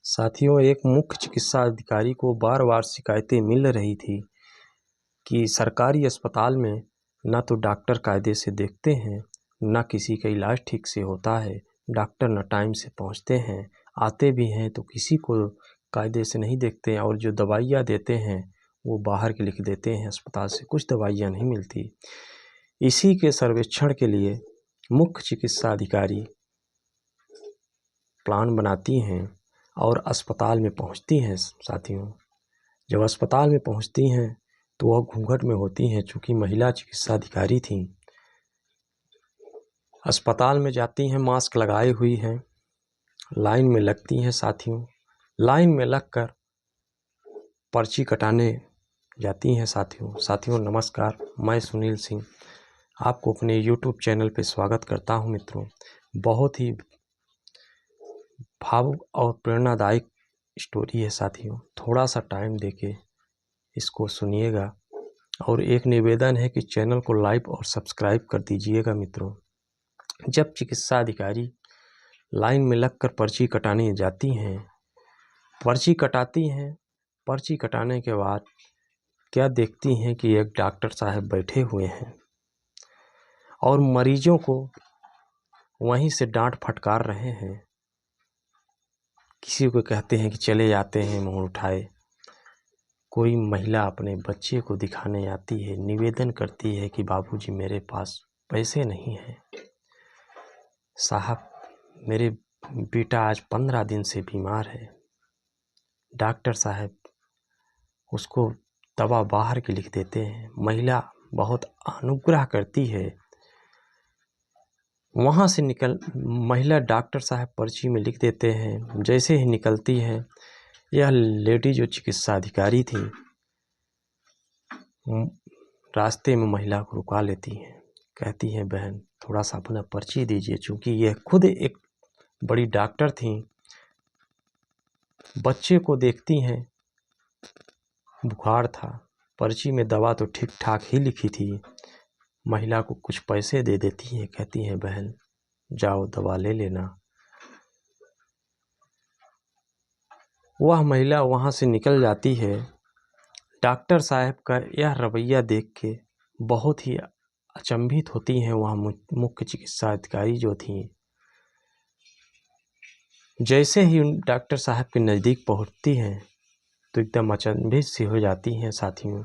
साथियों, एक मुख्य चिकित्सा अधिकारी को बार-बार शिकायतें मिल रही थी कि सरकारी अस्पताल में न तो डॉक्टर कायदे से देखते हैं, न किसी का इलाज ठीक से होता है। डॉक्टर न टाइम से पहुंचते हैं, आते भी हैं तो किसी को कायदे से नहीं देखते हैं और जो दवाइयाँ देते हैं वो बाहर के लिख देते हैं, अस्पताल से कुछ दवाइयाँ नहीं मिलती। इसी के सर्वेक्षण के लिए मुख्य चिकित्सा अधिकारी प्लान बनाती हैं और अस्पताल में पहुंचती हैं। साथियों, जब अस्पताल में पहुंचती हैं तो वह घूंघट में होती हैं, चूँकि महिला चिकित्सा अधिकारी थीं। अस्पताल में जाती हैं, मास्क लगाई हुई हैं, लाइन में लगती हैं। साथियों, लाइन में लगकर पर्ची कटाने जाती हैं। साथियों नमस्कार, मैं सुनील सिंह आपको अपने यूट्यूब चैनल पे स्वागत करता हूं। मित्रों, बहुत ही भावुक और प्रेरणादायक स्टोरी है। साथियों, थोड़ा सा टाइम देके इसको सुनिएगा और एक निवेदन है कि चैनल को लाइक और सब्सक्राइब कर दीजिएगा। मित्रों, जब चिकित्सा अधिकारी लाइन में लगकर पर्ची कटाने जाती हैं, पर्ची कटाती हैं, पर्ची कटाने के बाद क्या देखती हैं कि एक डॉक्टर साहब बैठे हुए हैं और मरीजों को वहीं से डांट फटकार रहे हैं। किसी को कहते हैं कि चले जाते हैं मुंह उठाए। कोई महिला अपने बच्चे को दिखाने आती है, निवेदन करती है कि बाबूजी मेरे पास पैसे नहीं हैं, साहब मेरे बेटा आज 15 दिन से बीमार है। डॉक्टर साहब उसको दवा बाहर की लिख देते हैं। महिला बहुत अनुग्रह करती है। वहाँ से महिला डॉक्टर साहब पर्ची में लिख देते हैं। जैसे ही निकलती है, यह लेडी जो चिकित्सा अधिकारी थी रास्ते में महिला को रुका लेती हैं, कहती हैं बहन थोड़ा सा अपना पर्ची दीजिए। चूँकि यह खुद एक बड़ी डॉक्टर थी, बच्चे को देखती हैं, बुखार था, पर्ची में दवा तो ठीक ठाक ही लिखी थी। महिला को कुछ पैसे दे देती हैं, कहती हैं बहन जाओ दवा ले लेना। वह महिला वहाँ से निकल जाती है। डॉक्टर साहब का यह रवैया देख के बहुत ही अचंभित होती हैं वह मुख्य चिकित्सा अधिकारी जो थी। जैसे ही उन डॉक्टर साहब के नज़दीक पहुँचती हैं तो एकदम अचंभित सी हो जाती हैं। साथियों,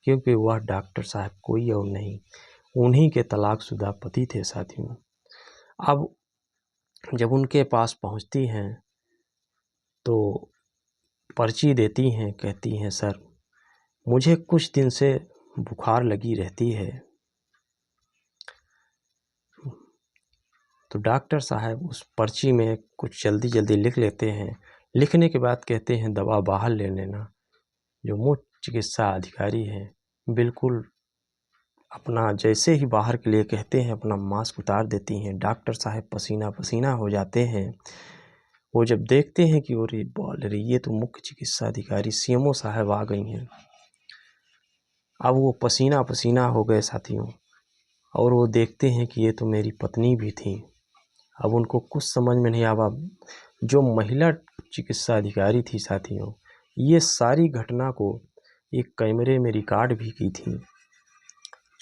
क्योंकि वह डॉक्टर साहब कोई और नहीं, उन्हीं के तलाकशुदा पति थे। साथियों, अब जब उनके पास पहुंचती हैं तो पर्ची देती हैं, कहती हैं सर मुझे कुछ दिन से बुखार लगी रहती है। तो डॉक्टर साहब उस पर्ची में कुछ जल्दी लिख लेते हैं। लिखने के बाद कहते हैं दवा बाहर ले लेना। जो मुख्य चिकित्सा अधिकारी हैं बिल्कुल अपना जैसे ही बाहर के लिए कहते हैं अपना मास्क उतार देती हैं। डॉक्टर साहब पसीना पसीना हो जाते हैं। वो जब देखते हैं कि अरे ये तो मुख्य चिकित्सा अधिकारी सीएमओ साहब आ गई हैं। अब वो पसीना पसीना हो गए। साथियों, और वो देखते हैं कि ये तो मेरी पत्नी भी थी। अब उनको कुछ समझ में नहीं आया। जो महिला चिकित्सा अधिकारी थी साथियों, ये सारी घटना को एक कैमरे में रिकॉर्ड भी की थी।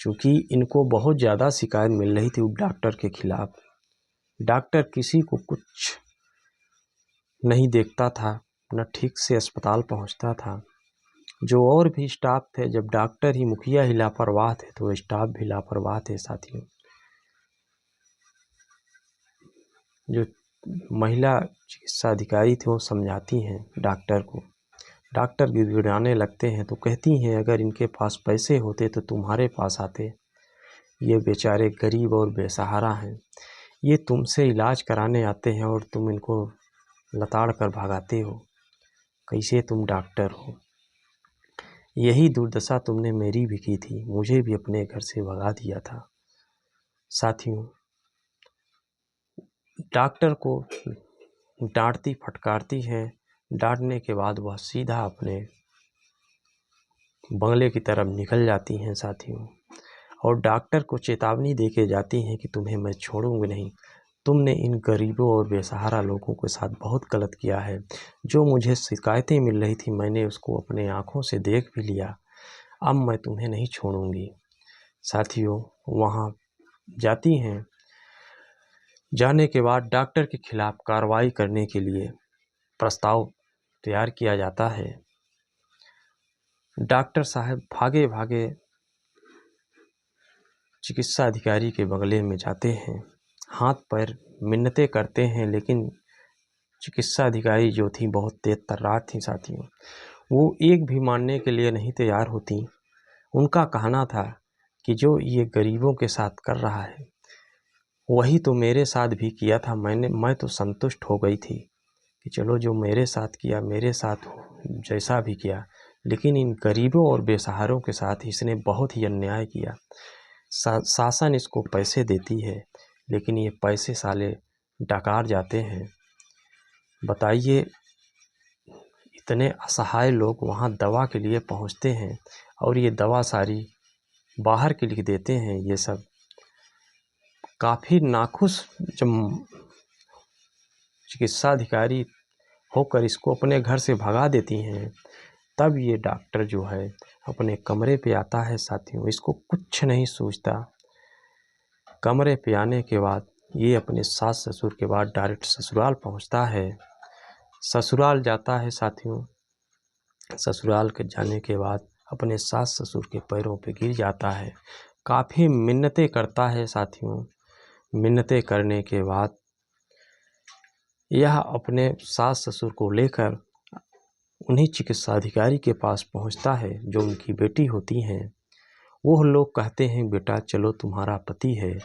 चूँकि इनको बहुत ज़्यादा शिकायत मिल रही थी डॉक्टर के खिलाफ। डॉक्टर किसी को कुछ नहीं देखता था, न ठीक से अस्पताल पहुंचता था। जो और भी स्टाफ थे, जब डॉक्टर ही मुखिया ही लापरवाह थे तो स्टाफ भी लापरवाह थे। साथियों, जो महिला चिकित्सा अधिकारी थी वो समझाती हैं डॉक्टर को। डॉक्टर गिड़गिड़ाने लगते हैं तो कहती हैं अगर इनके पास पैसे होते तो तुम्हारे पास आते। ये बेचारे गरीब और बेसहारा हैं, ये तुमसे इलाज कराने आते हैं और तुम इनको लताड़ कर भगाते हो। कैसे तुम डॉक्टर हो? यही दुर्दशा तुमने मेरी भी की थी, मुझे भी अपने घर से भगा दिया था। साथियों, डॉक्टर को डांटती फटकारती है। डांटने के बाद वह सीधा अपने बंगले की तरफ निकल जाती हैं। साथियों, और डॉक्टर को चेतावनी देके जाती हैं कि तुम्हें मैं छोड़ूंगी नहीं। तुमने इन गरीबों और बेसहारा लोगों के साथ बहुत गलत किया है। जो मुझे शिकायतें मिल रही थी मैंने उसको अपने आँखों से देख भी लिया। अब मैं तुम्हें नहीं छोड़ूंगी। साथियों, वहाँ जाती हैं। जाने के बाद डॉक्टर के खिलाफ कार्रवाई करने के लिए प्रस्ताव तैयार किया जाता है। डॉक्टर साहब भागे भागे चिकित्सा अधिकारी के बंगले में जाते हैं, हाथ पैर मिन्नतें करते हैं, लेकिन चिकित्सा अधिकारी जो थी बहुत तेज तर्रार थी साथियों। वो एक भी मानने के लिए नहीं तैयार होती। उनका कहना था कि जो ये गरीबों के साथ कर रहा है वही तो मेरे साथ भी किया था। मैं तो संतुष्ट हो गई थी कि चलो जो मेरे साथ किया, मेरे साथ जैसा भी किया, लेकिन इन गरीबों और बेसहारों के साथ इसने बहुत ही अन्याय किया। शासन इसको पैसे देती है लेकिन ये पैसे साले डकार जाते हैं। बताइए, इतने असहाय लोग वहाँ दवा के लिए पहुँचते हैं और ये दवा सारी बाहर के लिख देते हैं। ये सब काफ़ी नाखुश जब चिकित्सा अधिकारी होकर इसको अपने घर से भगा देती हैं, तब ये डॉक्टर जो है अपने कमरे पे आता है साथियों। इसको कुछ नहीं सूझता। कमरे पे आने के बाद ये अपने सास ससुर के बाद डायरेक्ट ससुराल पहुंचता है। ससुराल जाता है साथियों। ससुराल के जाने के बाद अपने सास ससुर के पैरों पे गिर जाता है, काफ़ी मिन्नतें करता है साथियों। मिन्नतें करने के बाद यह अपने सास ससुर को लेकर उन्हीं चिकित्सा अधिकारी के पास पहुंचता है जो उनकी बेटी होती हैं। वो लोग कहते हैं बेटा चलो तुम्हारा पति है,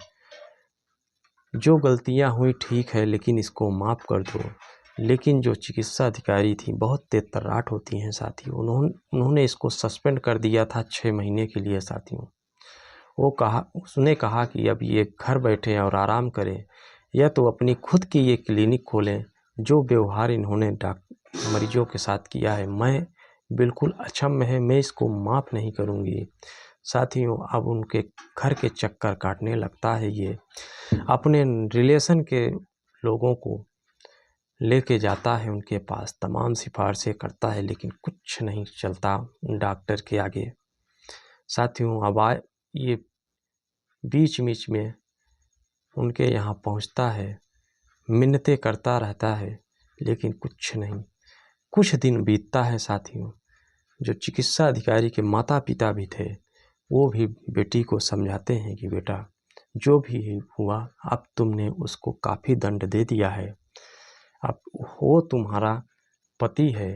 जो गलतियां हुई ठीक है लेकिन इसको माफ़ कर दो। लेकिन जो चिकित्सा अधिकारी थी बहुत तेज तर्राट होती हैं साथियों। उन्होंने इसको सस्पेंड कर दिया था 6 महीने के लिए साथियों। उसने कहा कि अब ये घर बैठे और आराम करें या तो अपनी खुद की ये क्लिनिक खोलें। जो व्यवहार इन्होंने मरीजों के साथ किया है मैं बिल्कुल अक्षम्य है, मैं इसको माफ़ नहीं करूँगी। साथियों, अब उनके घर के चक्कर काटने लगता है। ये अपने रिलेशन के लोगों को लेके जाता है उनके पास, तमाम सिफारिशें करता है लेकिन कुछ नहीं चलता डॉक्टर के आगे। साथियों, अब ये बीच बीच में उनके यहाँ पहुँचता है, मिन्नतें करता रहता है लेकिन कुछ नहीं। कुछ दिन बीतता है साथियों। जो चिकित्सा अधिकारी के माता पिता भी थे वो भी बेटी को समझाते हैं कि बेटा जो भी हुआ अब तुमने उसको काफ़ी दंड दे दिया है, अब वो तुम्हारा पति है,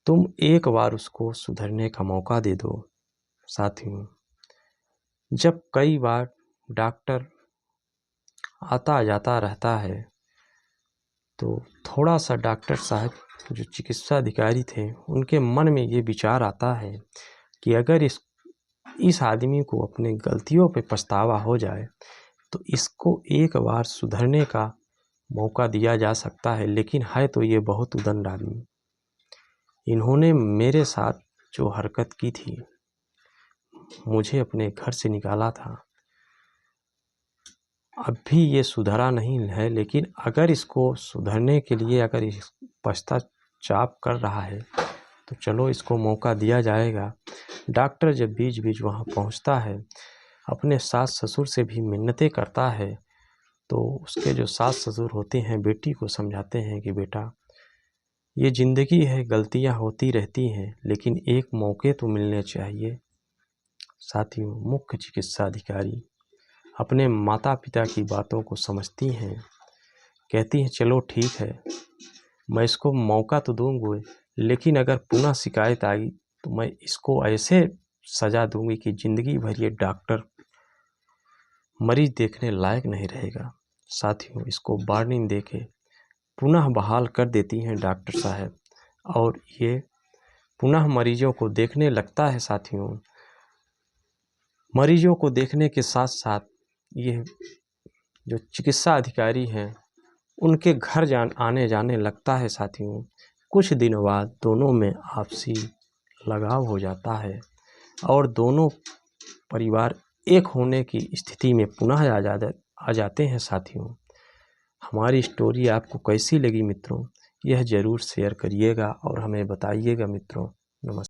तुम एक बार उसको सुधरने का मौका दे दो। साथियों, जब कई बार डॉक्टर आता जाता रहता है तो थोड़ा सा डॉक्टर साहब जो चिकित्सा अधिकारी थे उनके मन में ये विचार आता है कि अगर इस आदमी को अपने गलतियों पे पछतावा हो जाए तो इसको एक बार सुधरने का मौका दिया जा सकता है। लेकिन है तो ये बहुत उदंड आदमी। इन्होंने मेरे साथ जो हरकत की थी, मुझे अपने घर से निकाला था, अब भी ये सुधरा नहीं है। लेकिन अगर इसको सुधरने के लिए अगर इस पश्चाताप कर रहा है तो चलो इसको मौका दिया जाएगा। डॉक्टर जब बीच बीच वहाँ पहुँचता है, अपने सास ससुर से भी मिन्नतें करता है, तो उसके जो सास ससुर होते हैं बेटी को समझाते हैं कि बेटा ये ज़िंदगी है, गलतियाँ होती रहती हैं, लेकिन एक मौके तो मिलने चाहिए। साथियों, मुख्य चिकित्सा अधिकारी अपने माता पिता की बातों को समझती हैं, कहती हैं चलो ठीक है मैं इसको मौका तो दूंगी, लेकिन अगर पुनः शिकायत आई तो मैं इसको ऐसे सज़ा दूंगी कि ज़िंदगी भर ये डॉक्टर मरीज देखने लायक नहीं रहेगा। साथियों, इसको वार्निंग देके पुनः बहाल कर देती हैं डॉक्टर साहब और ये पुनः मरीजों को देखने लगता है। साथियों, मरीजों को देखने के साथ साथ ये जो चिकित्सा अधिकारी हैं उनके घर आने जाने लगता है। साथियों, कुछ दिनों बाद दोनों में आपसी लगाव हो जाता है और दोनों परिवार एक होने की स्थिति में पुनः आ जाते हैं साथियों। हमारी स्टोरी आपको कैसी लगी मित्रों, यह ज़रूर शेयर करिएगा और हमें बताइएगा मित्रों। नमस्कार।